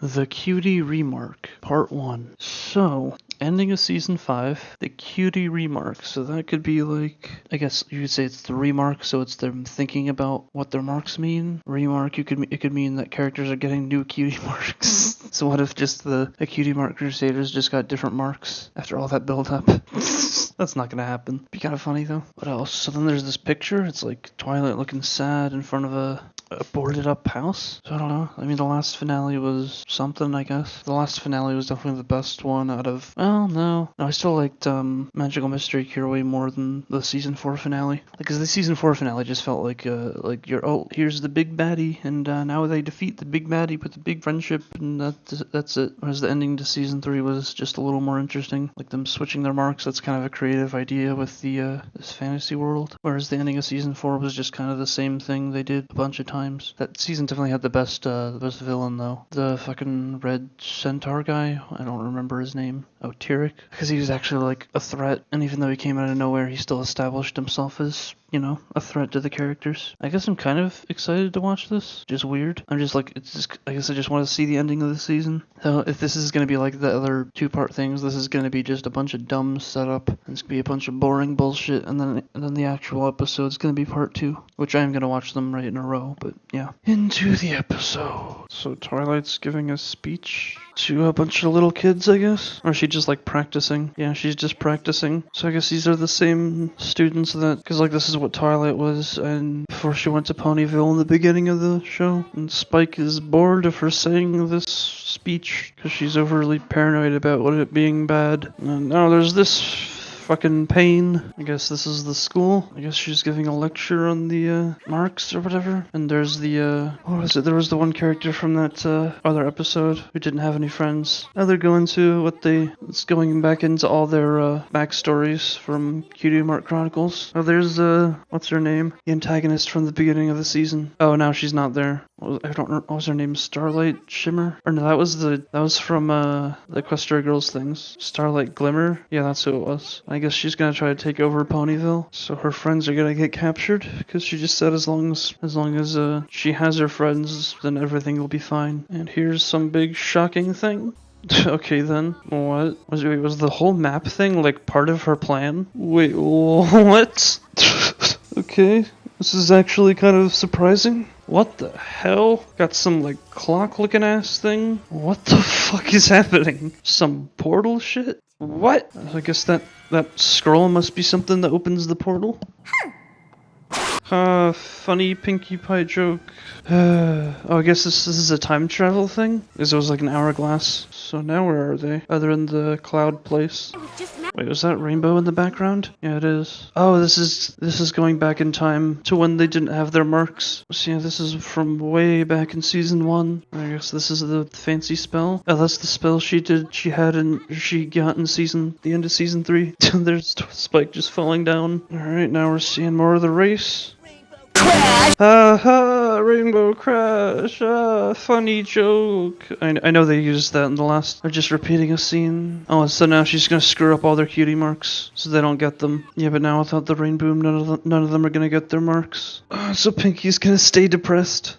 The Cutie Re-Mark, Part 1. So, ending of Season 5, The Cutie Re-Mark. So that could be like, I guess you could say it's the remark, so it's them thinking about what their marks mean. Remark, it could mean that characters are getting new cutie marks. So what if just the Cutie Mark Crusaders just got different marks after all that build-up? That's not gonna happen. Be kind of funny though. What else? So then there's this picture. It's like Twilight looking sad in front of a boarded up house. So I don't know. I mean, the last finale was something, I guess. The last finale was definitely the best one out of. Well, no, I still liked Magical Mystery Cure way more than the season 4 finale. Because the season 4 finale just felt like here's the big baddie, and now they defeat the big baddie with the big friendship, and that's it. Whereas the ending to season 3 was just a little more interesting, like them switching their marks. That's kind of a creative idea with the this fantasy world. Whereas the ending of season 4 was just kind of the same thing they did a bunch of times. That season definitely had the best villain though. The fucking red centaur guy. I don't remember his name. Oh, Tyrek. Because he was actually like a threat, and even though he came out of nowhere, he still established himself as, you know, a threat to the characters. I guess I'm kind of excited to watch this. Just weird. I'm just like, I guess I just want to see the ending of the season. So if this is going to be like the other 2-part things, this is going to be just a bunch of dumb setup. And it's going to be a bunch of boring bullshit. And then the actual episode's going to be part 2, which I am going to watch them right in a row. But yeah. Into the episode. So Twilight's giving a speech to a bunch of little kids, I guess? Or is she just like practicing? Yeah, she's just practicing. So I guess these are the same students that, because like this is what Twilight was and before she went to Ponyville in the beginning of the show. And Spike is bored of her saying this speech because she's overly paranoid about it being bad. And now there's this fucking pain. I guess this is the school. I guess she's giving a lecture on the marks or whatever. And there's the what was it? There was the one character from that other episode who didn't have any friends. Now they're going to it's going back into all their backstories from Cutie Mark Chronicles. Oh, there's what's her name? The antagonist from the beginning of the season. Oh, now she's not there. I don't know. What was her name? Starlight Shimmer? Or no, that was from the Equestria Girls things. Starlight Glimmer? Yeah, that's who it was. I guess she's gonna try to take over Ponyville. So her friends are gonna get captured because she just said as long as she has her friends, then everything will be fine. And here's some big shocking thing. Okay then. What? Was the whole map thing like part of her plan? Wait, what? Okay. This is actually kind of surprising. What the hell? Got some like clock looking ass thing? What the fuck is happening? Some portal shit? What? I guess that scroll must be something that opens the portal. Funny Pinkie Pie joke. Oh, I guess this is a time travel thing? Because it was like an hourglass. So now where are they? Other in the cloud place. Wait, was that rainbow in the background? Yeah, it is. Oh, this is going back in time to when they didn't have their marks. So yeah, this is from way back in season 1. I guess this is the fancy spell. Oh, that's the spell she got in the end of season 3. There's Spike just falling down. Alright, now we're seeing more of the race. Rainbow Crash, funny joke. I know they used that in the last. They're just repeating a scene. Oh, so now she's gonna screw up all their cutie marks so they don't get them. Yeah, but now without the rain boom, none of them are gonna get their marks. So Pinkie's gonna stay depressed.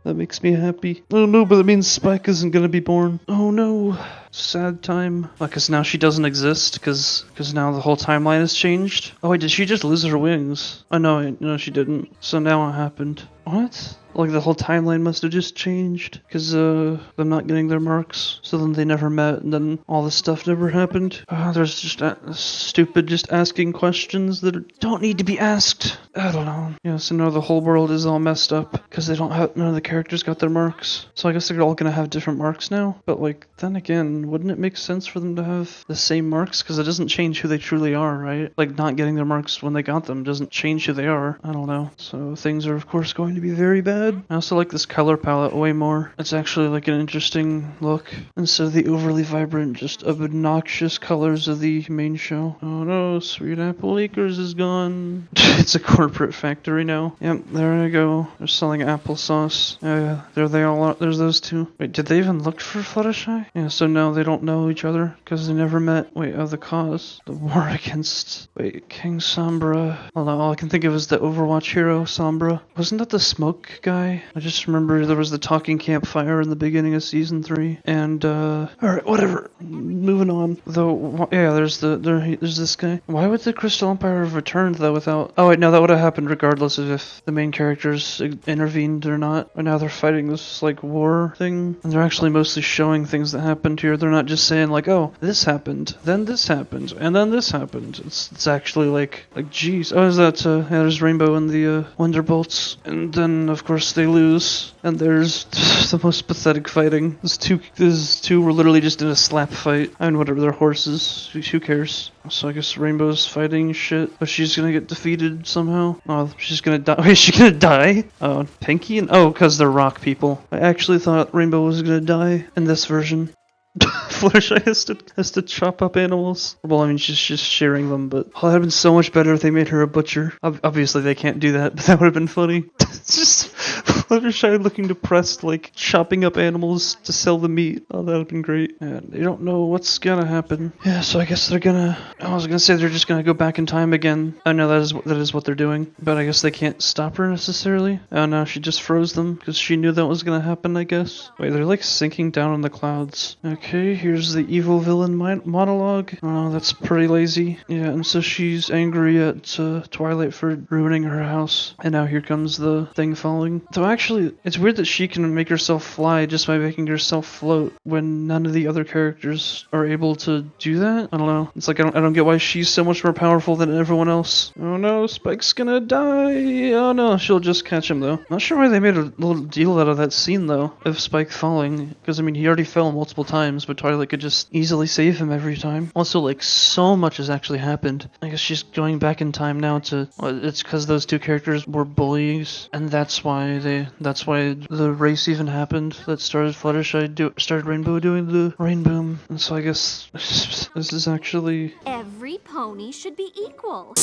That makes me happy. Oh no, but it means Spike isn't gonna be born. Oh no. Sad time. Because now she doesn't exist, because now the whole timeline has changed. Oh wait, did she just lose her wings? Oh no, she didn't. So now what happened? What? Like the whole timeline must have just changed because them not getting their marks. So then they never met, and then all this stuff never happened. There's just stupid just asking questions that don't need to be asked. I don't know. Yeah, so now the whole world is all messed up because none of the characters got their marks. So I guess they're all gonna have different marks now. But like then again, wouldn't it make sense for them to have the same marks? Because it doesn't change who they truly are, right? Like not getting their marks when they got them doesn't change who they are. I don't know. So things are of course going to be very bad. I also like this color palette way more. It's actually like an interesting look instead of the overly vibrant, just obnoxious colors of the main show. Oh no, Sweet Apple Acres is gone. It's a corporate factory now. Yep, there I go. They're selling applesauce. There they all are. There's those two. Wait, did they even look for Fluttershy? Yeah, so now they don't know each other because they never met. Wait, the cause? The war against... Wait, King Sombra. All I can think of is the Overwatch hero, Sombra. Wasn't that the smoke guy? guy. I just remember there was the talking campfire in the beginning of season 3, and alright, whatever. Moving on. Though, yeah, there's this guy. Why would the Crystal Empire have returned though without? Oh wait, no, that would have happened regardless of if the main characters intervened or not. But now they're fighting this like war thing, and they're actually mostly showing things that happened here. They're not just saying like, oh, this happened, then this happened, and then this happened. It's actually like geez, oh, is that yeah, there's Rainbow and the Wonderbolts, and then of course they lose, and there's the most pathetic fighting. These two were literally just in a slap fight. I mean, whatever, they're horses. Who cares? So I guess Rainbow's fighting shit, but she's gonna get defeated somehow. Oh, she's gonna die. Wait, is she gonna die? Oh, Pinky and because they're rock people. I actually thought Rainbow was gonna die in this version. Fluttershy has to chop up animals. Well, I mean, she's just shearing them, but that would have been so much better if they made her a butcher. Obviously, they can't do that, but that would have been funny. It's just Fluttershy looking depressed, like chopping up animals to sell the meat. Oh, that would have been great. And they don't know what's gonna happen. Yeah, so I guess they're gonna. I was gonna say they're just gonna go back in time again. I know that is what they're doing, but I guess they can't stop her necessarily. Oh no, she just froze them because she knew that was gonna happen. I guess. Wait, they're like sinking down in the clouds. Okay, here's the evil villain monologue. Oh, that's pretty lazy. Yeah, and so she's angry at Twilight for ruining her house, and now here comes the thing falling. So actually, it's weird that she can make herself fly just by making herself float when none of the other characters are able to do that. I don't know. It's like I don't get why she's so much more powerful than everyone else. Oh no, Spike's gonna die. Oh no, she'll just catch him though. Not sure why they made a little deal out of that scene though, of Spike falling, because I mean he already fell multiple times, but Twilight could just easily save him every time. Also, like, so much has actually happened. I guess she's going back in time now to. Well, it's because those two characters were bullies, and that's why the race even happened. That started started Rainbow doing the rain boom, and so I guess this is actually. Every pony should be equal.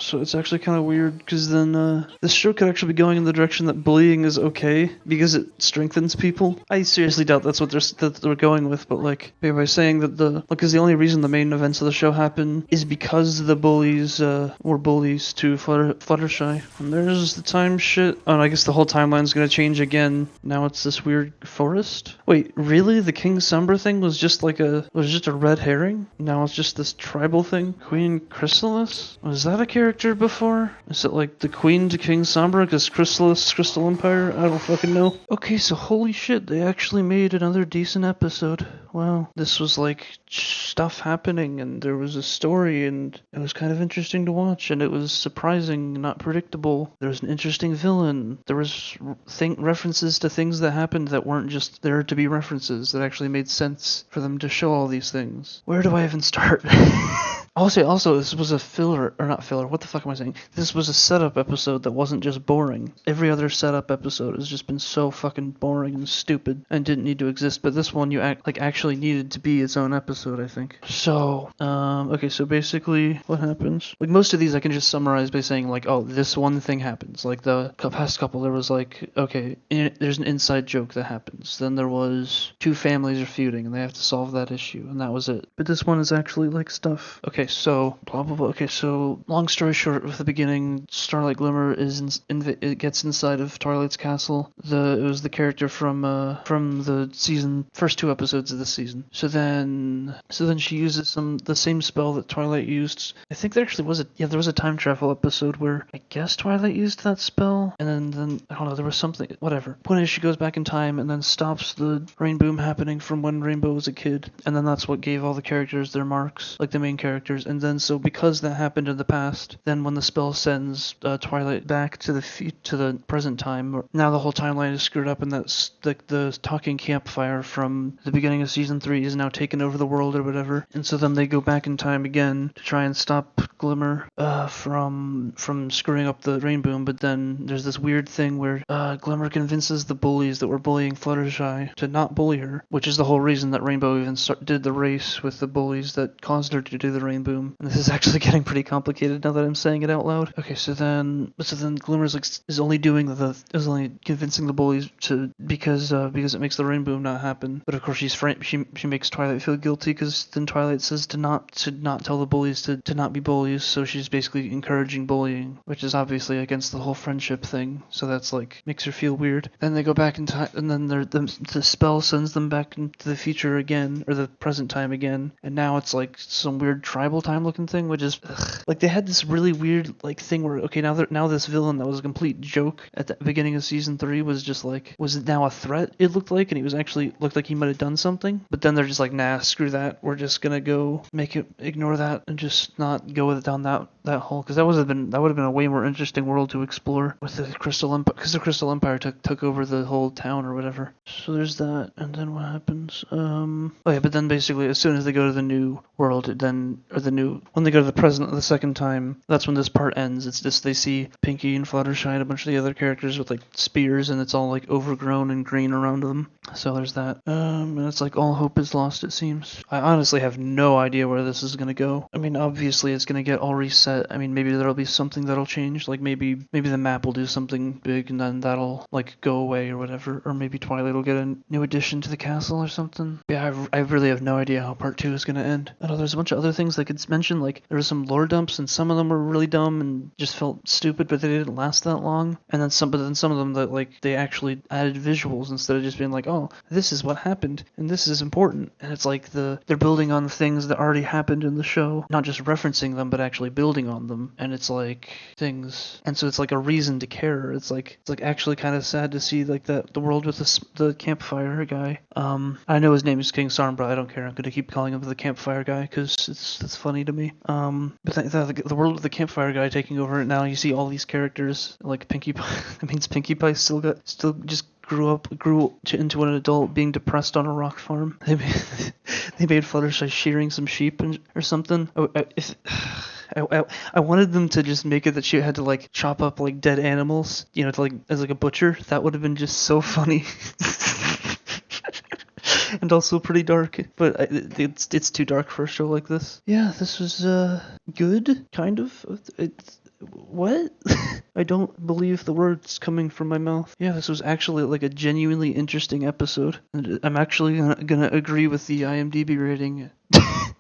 So it's actually kind of weird because then this show could actually be going in the direction that bullying is okay because it strengthens people. I seriously doubt that's what they're going with, but like by saying that because the only reason the main events of the show happen is because the bullies were bullies to Fluttershy. And there's the time shit. Oh, and I guess the whole timeline's gonna change again. Now it's this weird forest. Wait, really? The King Sombra thing was just a red herring? Now it's just this tribal thing? Queen Chrysalis? Was that a character before? Is it like the Queen to King Sombra because Chrysalis, Crystal Empire? I don't fucking know. Okay, so holy shit, they actually made another decent episode. Wow. This was like stuff happening and there was a story and it was kind of interesting to watch and it was surprising, not predictable. There was an interesting villain. There was references to things that happened that weren't just there to be references, that actually made sense for them to show all these things. Where do I even start? Also, this was a filler, or not filler, what the fuck am I saying? This was a setup episode that wasn't just boring. Every other setup episode has just been so fucking boring and stupid and didn't need to exist, but this one actually needed to be its own episode, I think. So, okay, so basically, what happens? Like, most of these I can just summarize by saying, like, oh, this one thing happens. Like, the past couple, there was like, okay, there's an inside joke that happens. Then there was two families are feuding and they have to solve that issue, and that was it. But this one is actually, like, stuff. Okay, so blah blah blah. Okay, so long story short, with the beginning, Starlight Glimmer it gets inside of Twilight's castle. It was the character from the first two episodes of this season. So then she uses the same spell that Twilight used. I think there actually was there was a time travel episode where I guess Twilight used that spell, and then I don't know, there was something, whatever. Point is, she goes back in time and then stops the rain boom happening from when Rainbow was a kid, and then that's what gave all the characters their marks, like the main characters. And then so because that happened in the past, then when the spell sends Twilight back to the present time, now the whole timeline is screwed up, and that's the talking campfire from the beginning of season 3 is now taken over the world or whatever. And so then they go back in time again to try and stop Glimmer from screwing up the rain boom. But then there's this weird thing where Glimmer convinces the bullies that were bullying Fluttershy to not bully her, which is the whole reason that Rainbow even did the race with the bullies that caused her to do the rain boom. And this is actually getting pretty complicated now that I'm saying it out loud. Okay, so then Glimmer's is only convincing the bullies because it makes the rain boom not happen. But of course she makes Twilight feel guilty because then Twilight says to not tell the bullies to not be bullies. bullies, so she's basically encouraging bullying, which is obviously against the whole friendship thing. So that's like makes her feel weird. Then they go back in time, and then the spell sends them back into the future again, or the present time again, and now it's like some weird tribal time looking thing, which is like they had this really weird like thing where okay now this villain that was a complete joke at the beginning of season 3 was just like was it now a threat, it looked like, and he was actually looked like he might have done something, but then they're just like nah, screw that, we're just gonna go ignore that and just not go down that hole, because that would have been a way more interesting world to explore with the Crystal Empire, because the Crystal Empire took over the whole town or whatever. So there's that, and then what happens? Oh yeah, but then basically as soon as they go to the new world, when they go to the present the second time, that's when this part ends. It's just they see Pinky and Fluttershy and a bunch of the other characters with like spears, and it's all like overgrown and green around them. So there's that. And it's like all hope is lost, it seems. I honestly have no idea where this is gonna go. I mean, obviously it's gonna get all reset. I mean, maybe there'll be something that'll change. Like maybe the map will do something big, and then that'll like go away or whatever. Or maybe Twilight will get a new addition to the castle or something. Yeah, I really have no idea how part 2 is gonna end. I know there's a bunch of other things I could mention. Like there was some lore dumps, and some of them were really dumb and just felt stupid, but they didn't last that long. And then some of them that like they actually added visuals instead of just being like, oh, this is what happened and this is important. And it's like they're building on things that already happened in the show, not just referencing them, but actually building on them. And it's like things, and so it's like a reason to care. It's like actually kind of sad to see like the world with the campfire guy. I know his name is King Sarn, but I don't care. I'm gonna keep calling him the campfire guy because it's funny to me. But the world with the campfire guy taking over it now, you see all these characters like Pinkie Pie. That means Pinkie Pie still just grew into an adult being depressed on a rock farm. They made Fluttershy shearing some sheep or something. I wanted them to just make it that she had to like chop up like dead animals, to like as like a butcher. That would have been just so funny. And also pretty dark, but it's too dark for a show like this. Yeah, this was good, kind of. What? I don't believe the words coming from my mouth. Yeah, this was actually like a genuinely interesting episode. And I'm actually gonna agree with the IMDb rating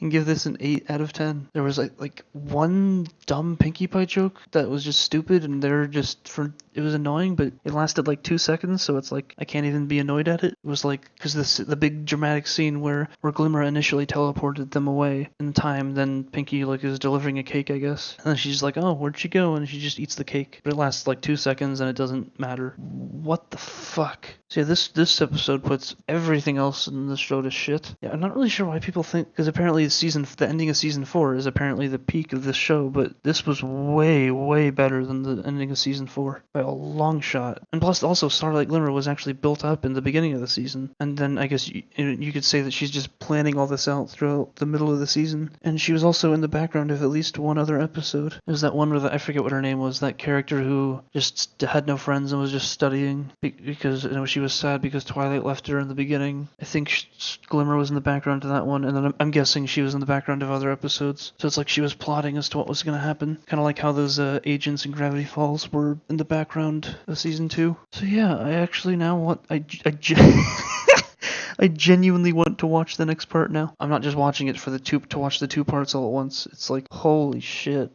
and give this an 8 out of 10. There was like one dumb Pinkie Pie joke that was just stupid, and it was annoying, but it lasted like 2 seconds, so it's like I can't even be annoyed at it. It was like because the big dramatic scene where Glimmer initially teleported them away in time, then Pinkie like is delivering a cake, I guess, and then she's like, oh, where'd she go? And she just eats the cake, but it lasts like 2 seconds and it doesn't matter. What the fuck? So yeah, this episode puts everything else in the show to shit. Yeah, I'm not really sure why people think, because apparently the ending of season 4 is apparently the peak of this show, but this was way, way better than the ending of season 4 by a long shot. And plus, also, Starlight Glimmer was actually built up in the beginning of the season, and then I guess you could say that she's just planning all this out throughout the middle of the season. And she was also in the background of at least one other episode. It was that one where I forget what her name was, that character who just had no friends and was just studying because she was sad because Twilight left her in the beginning. I think Glimmer was in the background to that one, and then I'm guessing she was in the background of other episodes. So it's like she was plotting as to what was going to happen, kind of like how those agents in Gravity Falls were in the background of season 2. So yeah, I actually now want I genuinely want to watch the next part now. I'm not just watching it to watch the 2 parts all at once. It's like, holy shit.